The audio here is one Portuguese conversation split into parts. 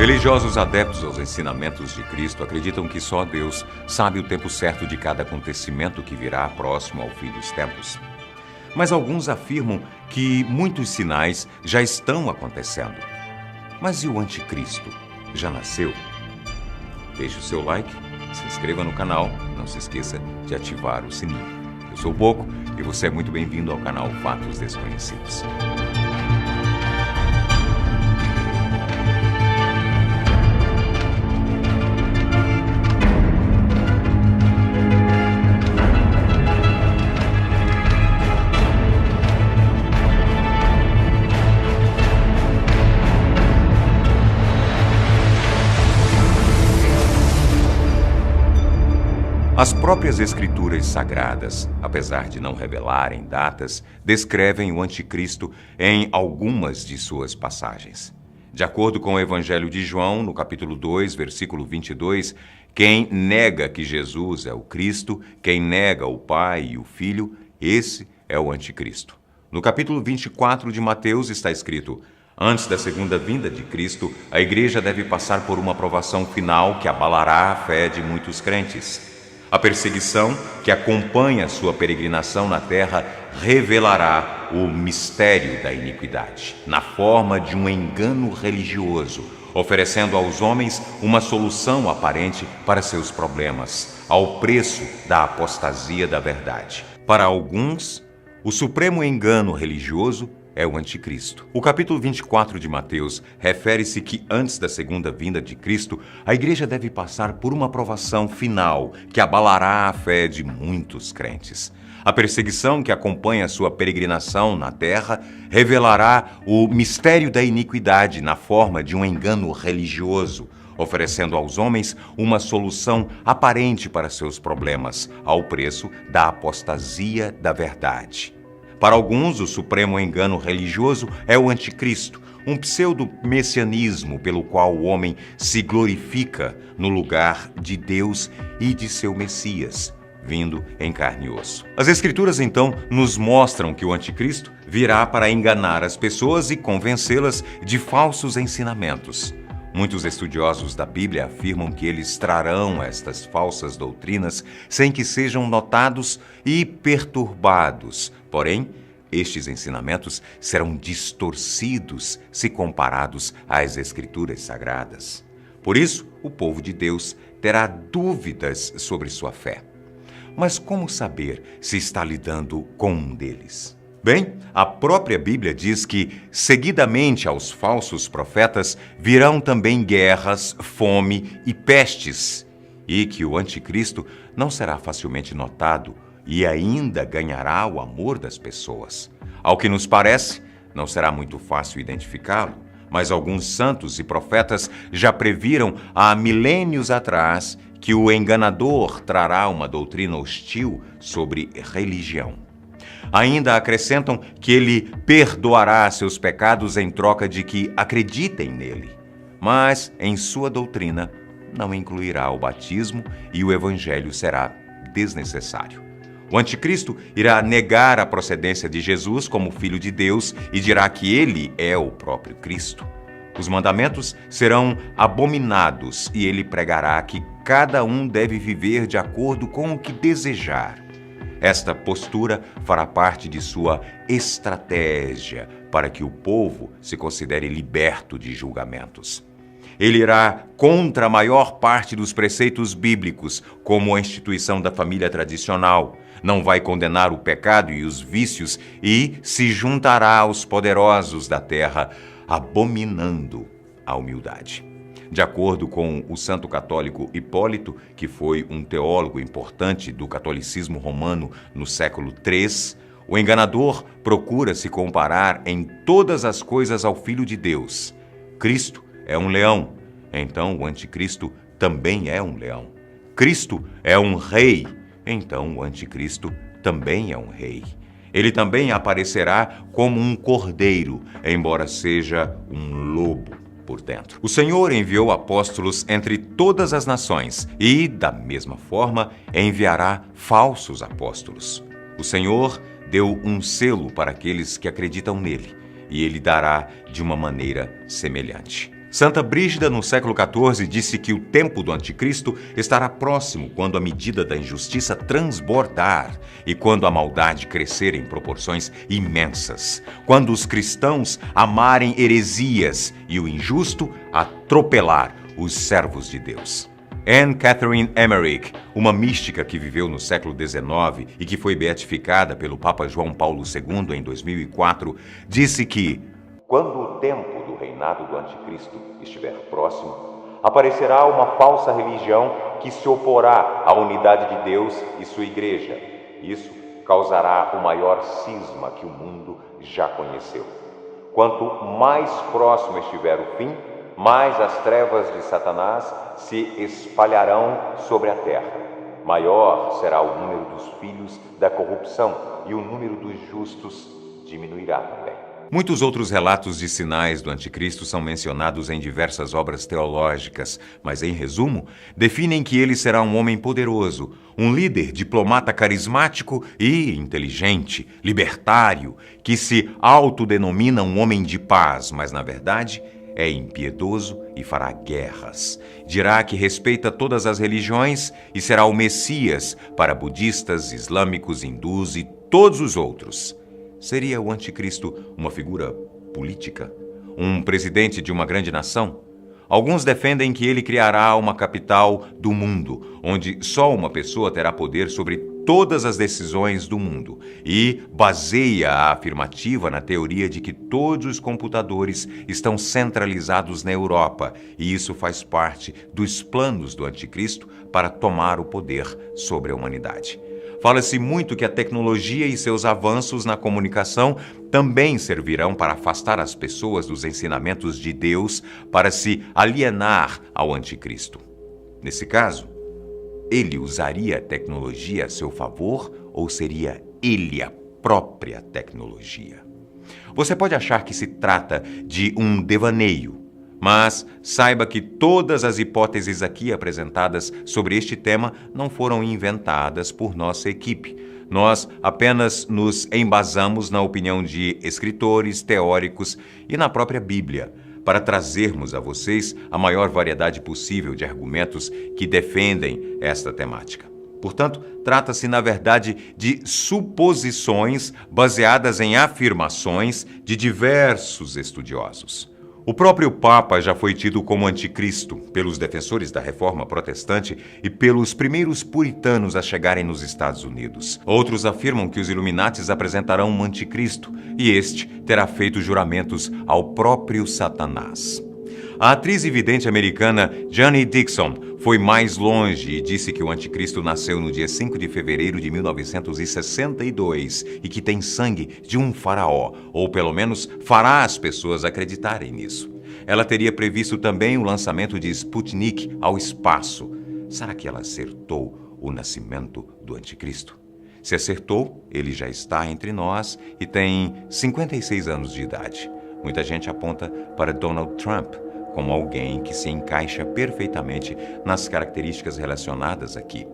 Religiosos adeptos aos ensinamentos de Cristo acreditam que só Deus sabe o tempo certo de cada acontecimento que virá próximo ao fim dos tempos. Mas alguns afirmam que muitos sinais já estão acontecendo. Mas e o anticristo? Já nasceu? Deixe o seu like, se inscreva no canal, não se esqueça de ativar o sininho. Eu sou o Boco e você é muito bem-vindo ao canal Fatos Desconhecidos. As próprias escrituras sagradas, apesar de não revelarem datas, descrevem o anticristo em algumas de suas passagens. De acordo com o Evangelho de João, no capítulo 2, versículo 22, quem nega que Jesus é o Cristo, quem nega o Pai e o Filho, esse é o anticristo. No capítulo 24 de Mateus está escrito: antes da segunda vinda de Cristo, a igreja deve passar por uma provação final que abalará a fé de muitos crentes. A perseguição que acompanha sua peregrinação na terra revelará o mistério da iniquidade, na forma de um engano religioso, oferecendo aos homens uma solução aparente para seus problemas, ao preço da apostasia da verdade. Para alguns, o supremo engano religioso é o anticristo. O capítulo 24 de Mateus refere-se que antes da segunda vinda de Cristo, a igreja deve passar por uma provação final que abalará a fé de muitos crentes. A perseguição que acompanha sua peregrinação na terra revelará o mistério da iniquidade na forma de um engano religioso, oferecendo aos homens uma solução aparente para seus problemas, ao preço da apostasia da verdade. Para alguns, o supremo engano religioso é o anticristo, um pseudo-messianismo pelo qual o homem se glorifica no lugar de Deus e de seu Messias, vindo em carne e osso. As Escrituras, então, nos mostram que o anticristo virá para enganar as pessoas e convencê-las de falsos ensinamentos. Muitos estudiosos da Bíblia afirmam que eles trarão estas falsas doutrinas sem que sejam notados e perturbados. Porém, estes ensinamentos serão distorcidos se comparados às Escrituras sagradas. Por isso, o povo de Deus terá dúvidas sobre sua fé. Mas como saber se está lidando com um deles? Bem, a própria Bíblia diz que, seguidamente aos falsos profetas, virão também guerras, fome e pestes, e que o anticristo não será facilmente notado e ainda ganhará o amor das pessoas. Ao que nos parece, não será muito fácil identificá-lo, mas alguns santos e profetas já previram há milênios atrás que o enganador trará uma doutrina hostil sobre religião. Ainda acrescentam que ele perdoará seus pecados em troca de que acreditem nele, mas em sua doutrina não incluirá o batismo e o evangelho será desnecessário. O anticristo irá negar a procedência de Jesus como Filho de Deus e dirá que ele é o próprio Cristo. Os mandamentos serão abominados e ele pregará que cada um deve viver de acordo com o que desejar. Esta postura fará parte de sua estratégia para que o povo se considere liberto de julgamentos. Ele irá contra a maior parte dos preceitos bíblicos, como a instituição da família tradicional. Não vai condenar o pecado e os vícios e se juntará aos poderosos da terra, abominando a humildade. De acordo com o santo católico Hipólito, que foi um teólogo importante do catolicismo romano no século III, o enganador procura se comparar em todas as coisas ao Filho de Deus. Cristo é um leão, então o anticristo também é um leão. Cristo é um rei, então o anticristo também é um rei. Ele também aparecerá como um cordeiro, embora seja um lobo por dentro. O Senhor enviou apóstolos entre todas as nações e, da mesma forma, enviará falsos apóstolos. O Senhor deu um selo para aqueles que acreditam nele, e ele dará de uma maneira semelhante. Santa Brígida, no século XIV, disse que o tempo do anticristo estará próximo quando a medida da injustiça transbordar e quando a maldade crescer em proporções imensas, quando os cristãos amarem heresias e o injusto atropelar os servos de Deus. Anne Catherine Emmerich, uma mística que viveu no século XIX e que foi beatificada pelo Papa João Paulo II em 2004, disse que quando o tempo do reinado do anticristo estiver próximo, aparecerá uma falsa religião que se oporá à unidade de Deus e sua igreja. Isso causará o maior cisma que o mundo já conheceu. Quanto mais próximo estiver o fim, mais as trevas de Satanás se espalharão sobre a terra. Maior será o número dos filhos da corrupção e o número dos justos diminuirá também. Muitos outros relatos de sinais do anticristo são mencionados em diversas obras teológicas, mas, em resumo, definem que ele será um homem poderoso, um líder diplomata carismático e inteligente, libertário, que se autodenomina um homem de paz, mas, na verdade, é impiedoso e fará guerras. Dirá que respeita todas as religiões e será o Messias para budistas, islâmicos, hindus e todos os outros. Seria o anticristo uma figura política? Um presidente de uma grande nação? Alguns defendem que ele criará uma capital do mundo, onde só uma pessoa terá poder sobre todas as decisões do mundo, e baseia a afirmativa na teoria de que todos os computadores estão centralizados na Europa, e isso faz parte dos planos do anticristo para tomar o poder sobre a humanidade. Fala-se muito que a tecnologia e seus avanços na comunicação também servirão para afastar as pessoas dos ensinamentos de Deus para se alienar ao anticristo. Nesse caso, ele usaria a tecnologia a seu favor ou seria ele a própria tecnologia? Você pode achar que se trata de um devaneio, mas saiba que todas as hipóteses aqui apresentadas sobre este tema não foram inventadas por nossa equipe. Nós apenas nos embasamos na opinião de escritores, teóricos e na própria Bíblia, para trazermos a vocês a maior variedade possível de argumentos que defendem esta temática. Portanto, trata-se, na verdade, de suposições baseadas em afirmações de diversos estudiosos. O próprio Papa já foi tido como anticristo pelos defensores da Reforma Protestante e pelos primeiros puritanos a chegarem nos Estados Unidos. Outros afirmam que os Illuminatis apresentarão um anticristo e este terá feito juramentos ao próprio Satanás. A atriz e vidente americana Joni Dixon foi mais longe e disse que o anticristo nasceu no dia 5 de fevereiro de 1962 e que tem sangue de um faraó, ou pelo menos fará as pessoas acreditarem nisso. Ela teria previsto também o lançamento de Sputnik ao espaço. Será que ela acertou o nascimento do anticristo? Se acertou, ele já está entre nós e tem 56 anos de idade. Muita gente aponta para Donald Trump como alguém que se encaixa perfeitamente nas características relacionadas aqui.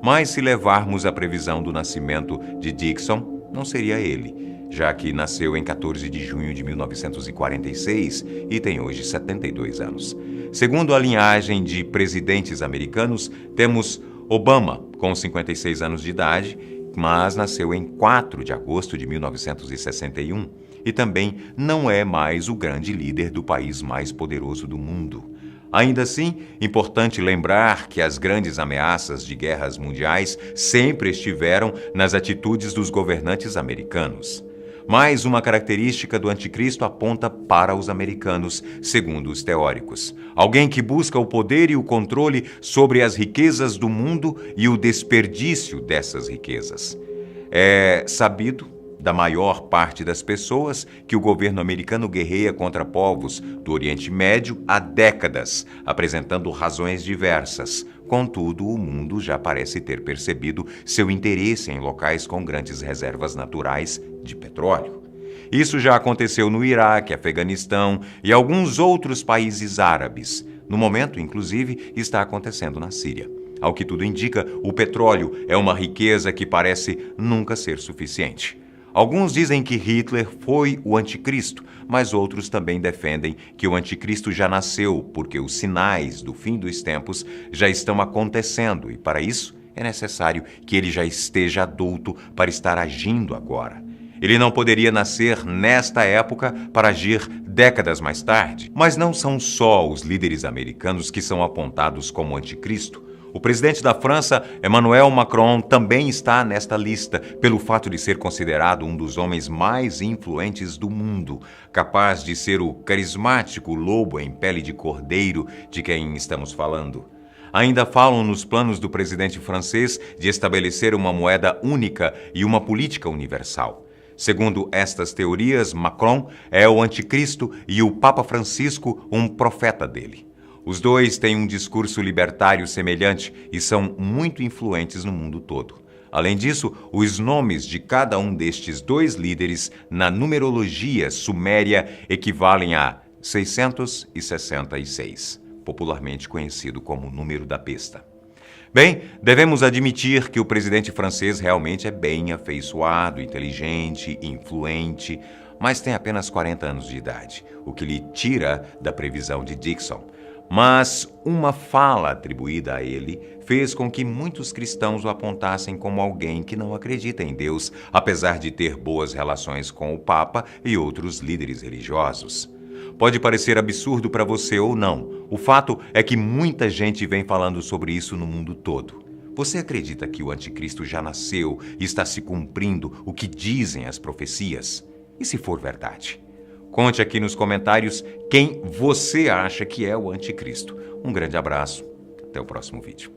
Mas se levarmos a previsão do nascimento de Dixon, não seria ele, já que nasceu em 14 de junho de 1946 e tem hoje 72 anos. Segundo a linhagem de presidentes americanos, temos Obama, com 56 anos de idade, mas nasceu em 4 de agosto de 1961 e também não é mais o grande líder do país mais poderoso do mundo. Ainda assim, importante lembrar que as grandes ameaças de guerras mundiais sempre estiveram nas atitudes dos governantes americanos. Mais uma característica do anticristo aponta para os americanos, segundo os teóricos. Alguém que busca o poder e o controle sobre as riquezas do mundo e o desperdício dessas riquezas. É sabido da maior parte das pessoas que o governo americano guerreia contra povos do Oriente Médio há décadas, apresentando razões diversas. Contudo, o mundo já parece ter percebido seu interesse em locais com grandes reservas naturais de petróleo. Isso já aconteceu no Iraque, Afeganistão e alguns outros países árabes. No momento, inclusive, está acontecendo na Síria. Ao que tudo indica, o petróleo é uma riqueza que parece nunca ser suficiente. Alguns dizem que Hitler foi o anticristo, mas outros também defendem que o anticristo já nasceu, porque os sinais do fim dos tempos já estão acontecendo e, para isso, é necessário que ele já esteja adulto para estar agindo agora. Ele não poderia nascer nesta época para agir décadas mais tarde. Mas não são só os líderes americanos que são apontados como anticristo. O presidente da França, Emmanuel Macron, também está nesta lista, pelo fato de ser considerado um dos homens mais influentes do mundo, capaz de ser o carismático lobo em pele de cordeiro de quem estamos falando. Ainda falam nos planos do presidente francês de estabelecer uma moeda única e uma política universal. Segundo estas teorias, Macron é o anticristo e o Papa Francisco um profeta dele. Os dois têm um discurso libertário semelhante e são muito influentes no mundo todo. Além disso, os nomes de cada um destes dois líderes na numerologia suméria equivalem a 666, popularmente conhecido como o número da besta. Bem, devemos admitir que o presidente francês realmente é bem afeiçoado, inteligente, influente, mas tem apenas 40 anos de idade, o que lhe tira da previsão de Dixon. Mas uma fala atribuída a ele fez com que muitos cristãos o apontassem como alguém que não acredita em Deus, apesar de ter boas relações com o Papa e outros líderes religiosos. Pode parecer absurdo para você ou não. O fato é que muita gente vem falando sobre isso no mundo todo. Você acredita que o anticristo já nasceu e está se cumprindo o que dizem as profecias? E se for verdade? Conte aqui nos comentários quem você acha que é o anticristo. Um grande abraço. Até o próximo vídeo.